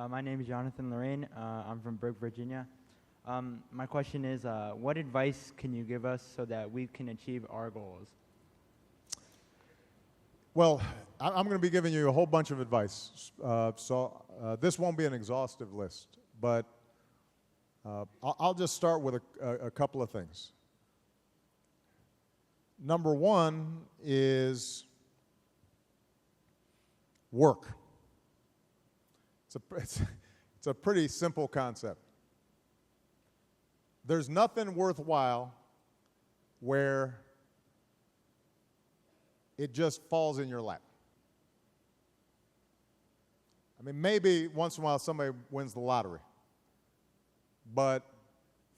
My name is Jonathan Lorraine. I'm from Burke, Virginia. My question is, what advice can you give us so that we can achieve our goals? Well, I'm going to be giving you a whole bunch of advice. This won't be an exhaustive list, but I'll just start with a couple of things. Number one is work. It's a pretty simple concept. There's nothing worthwhile where it just falls in your lap. I mean, maybe once in a while somebody wins the lottery. But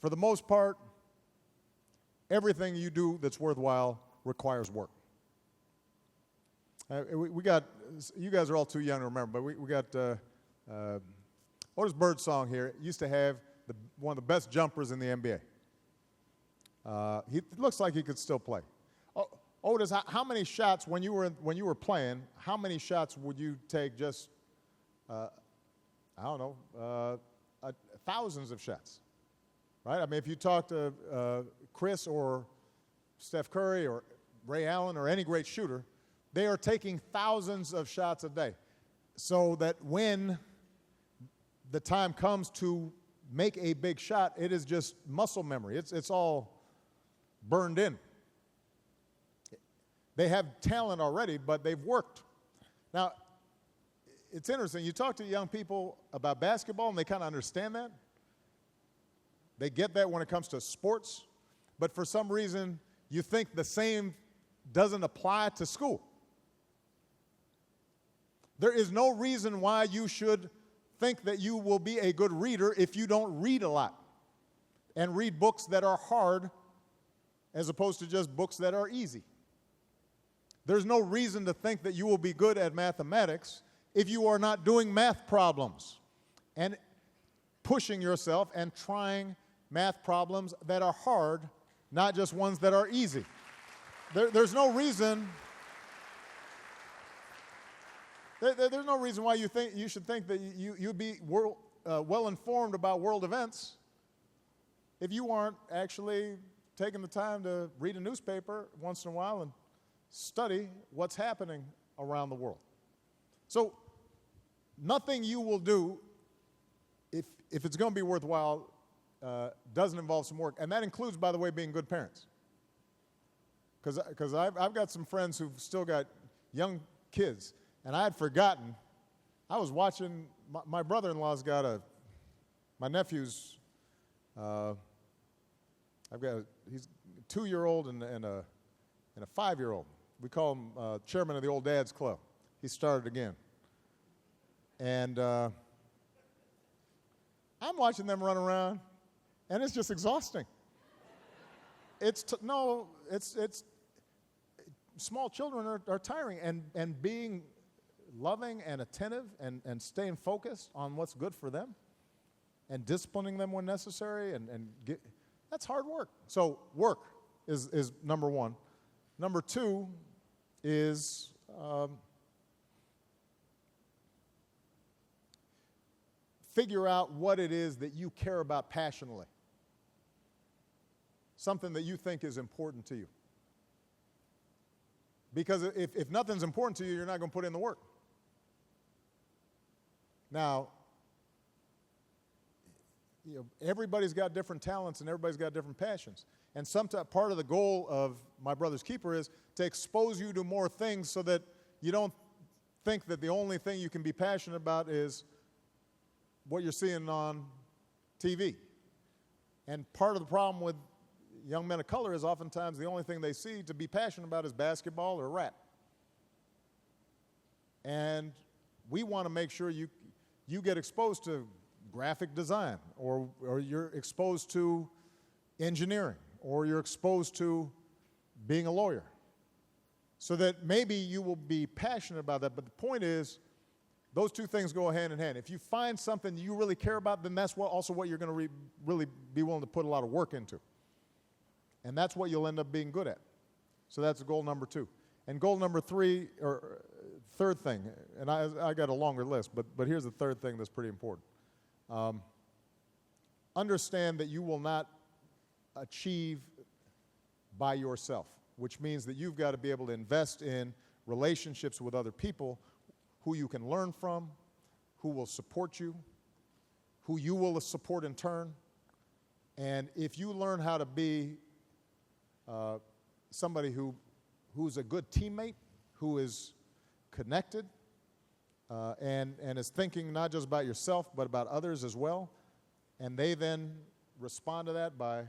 for the most part, everything you do that's worthwhile requires work. We got, you guys are all too young to remember, but we got Otis Birdsong here. Used to have one of the best jumpers in the NBA. It looks like he could still play. Otis, how many shots when you were playing? How many shots would you take? Just I don't know, thousands of shots, right? I mean, if you talk to Chris or Steph Curry or Ray Allen or any great shooter, they are taking thousands of shots a day, so that when the time comes to make a big shot, it is just muscle memory. It's all burned in. They have talent already, but they've worked. Now, it's interesting. You talk to young people about basketball, and they kind of understand that. They get that when it comes to sports. But for some reason, you think the same doesn't apply to school. There is no reason why you should think that you will be a good reader if you don't read a lot and read books that are hard as opposed to just books that are easy. There's no reason to think that you will be good at mathematics if you are not doing math problems and pushing yourself and trying math problems that are hard, not just ones that are easy. There's no reason. There's no reason why you should think that you'd be well informed about world events if you aren't actually taking the time to read a newspaper once in a while and study what's happening around the world. So nothing you will do, if it's going to be worthwhile, doesn't involve some work. And that includes, by the way, being good parents. Because I've got some friends who've still got young kids, and I had forgotten. I was watching, my brother-in-law's got my nephew's, he's a 2-year-old and a 5-year-old. We call him chairman of the Old Dads Club. He started again. And I'm watching them run around, and it's just exhausting. Small children are tiring, and being loving and attentive and staying focused on what's good for them and disciplining them when necessary, that's hard work. So work is number one. Number two is figure out what it is that you care about passionately, something that you think is important to you. Because if nothing's important to you, you're not going to put in the work. Now, everybody's got different talents and everybody's got different passions. And sometimes part of the goal of My Brother's Keeper is to expose you to more things so that you don't think that the only thing you can be passionate about is what you're seeing on TV. And part of the problem with young men of color is oftentimes the only thing they see to be passionate about is basketball or rap. And we want to make sure you get exposed to graphic design, or you're exposed to engineering, or you're exposed to being a lawyer, so that maybe you will be passionate about that. But the point is, those two things go hand in hand. If you find something you really care about, then that's also what you're going to really be willing to put a lot of work into. And that's what you'll end up being good at. So that's goal number two. And goal number three, or third thing, and I got a longer list, but here's the third thing that's pretty important. Understand that you will not achieve by yourself, which means that you've got to be able to invest in relationships with other people who you can learn from, who will support you, who you will support in turn. And if you learn how to be somebody who's a good teammate, who is connected, and is thinking not just about yourself, but about others as well, and they then respond to that by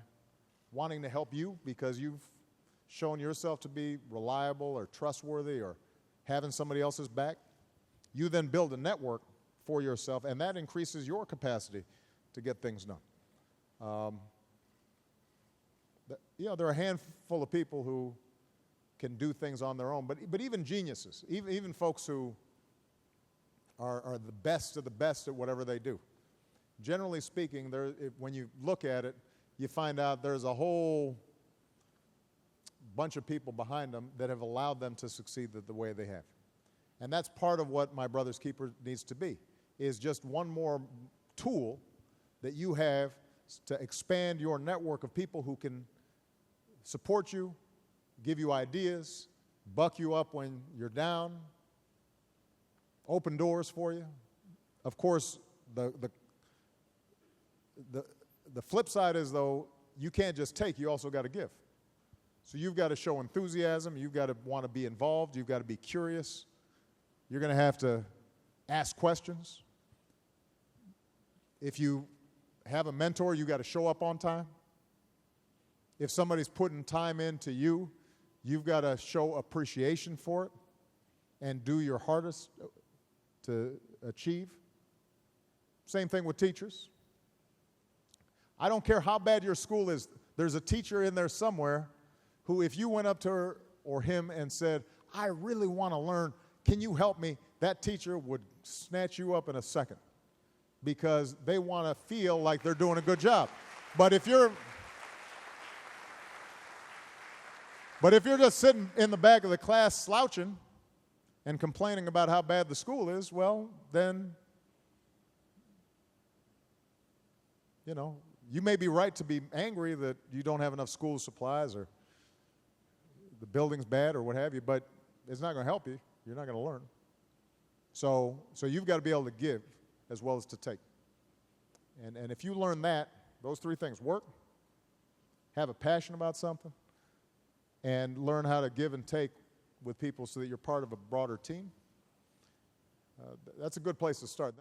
wanting to help you because you've shown yourself to be reliable or trustworthy or having somebody else's back, you then build a network for yourself, and that increases your capacity to get things done. There are a handful of people who can do things on their own, but even geniuses, even folks who are the best of the best at whatever they do. Generally speaking, when you look at it, you find out there's a whole bunch of people behind them that have allowed them to succeed the way they have. And that's part of what My Brother's Keeper needs to be, is just one more tool that you have to expand your network of people who can support you, give you ideas, buck you up when you're down, open doors for you. Of course, the flip side is, though, you can't just take, you also got to give. So you've got to show enthusiasm, you've got to want to be involved, you've got to be curious, you're going to have to ask questions. If you have a mentor, you've got to show up on time. If somebody's putting time into you, you've got to show appreciation for it and do your hardest to achieve. Same thing with teachers. I don't care how bad your school is, there's a teacher in there somewhere who, if you went up to her or him and said, I really want to learn, can you help me? That teacher would snatch you up in a second because they want to feel like they're doing a good job. But if you're just sitting in the back of the class slouching and complaining about how bad the school is, well, then, you may be right to be angry that you don't have enough school supplies or the building's bad or what have you, but it's not going to help you. You're not going to learn. So you've got to be able to give as well as to take. And if you learn those three things, work, have a passion about something, and learn how to give and take with people so that you're part of a broader team, that's a good place to start.